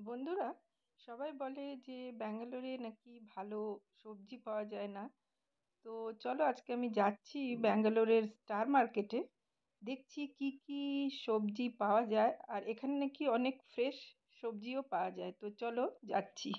বন্ধুরা, সবাই বলে যে ব্যাঙ্গালোরে নাকি ভালো সবজি পাওয়া যায় না। তো চলো আজকে আমি যাচ্ছি ব্যাঙ্গালোরের স্টার মার্কেটে। দেখছি কি কি সবজি পাওয়া যায়, আর এখানে নাকি অনেক ফ্রেশ সবজিও পাওয়া যায়। তো চলো যাচ্ছি।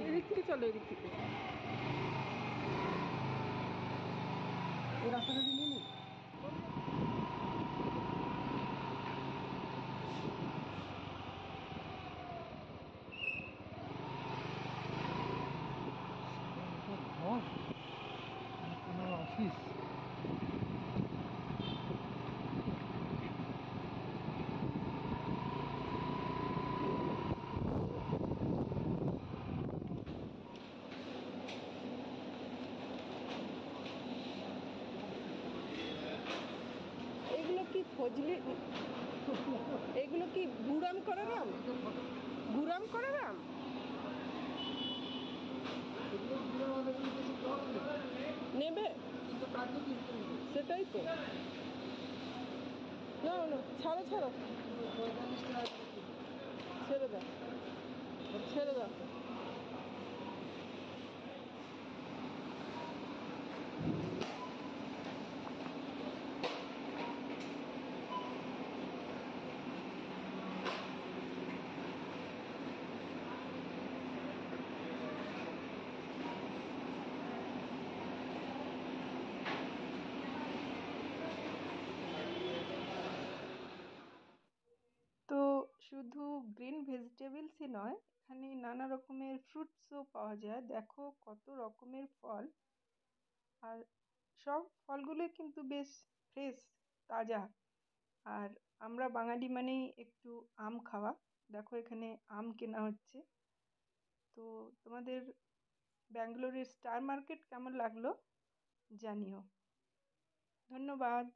এদিক থেকে চলো, এদিক থেকে। এই রাস্তাটা দিয়ে নিয়ে নিই। অফিস এগুলো কি ফজলি? এগুলো কি গুড়াম করে রাম? গুড়াম করে রাম? নেবে? সেটাই তো। না না, ছাড়ো ছাড়ো, ছেড়ে দাও, ছেড়ে দাও। তো শুধু গ্রিন ভেজিটেবলসই নয়, এখানে নানা রকমের ফ্রুটসও পাওয়া যায়। দেখো কত রকমের ফল, আর সব ফলগুলোই কিন্তু বেশ ফ্রেশ, তাজা। আর আমরা বাঙালি মানেই একটু আম খাওয়া। দেখো এখানে আম কেনা হচ্ছে। তো তোমাদের ব্যাঙ্গালোরের স্টার মার্কেট কেমন লাগলো জানিও। ধন্যবাদ।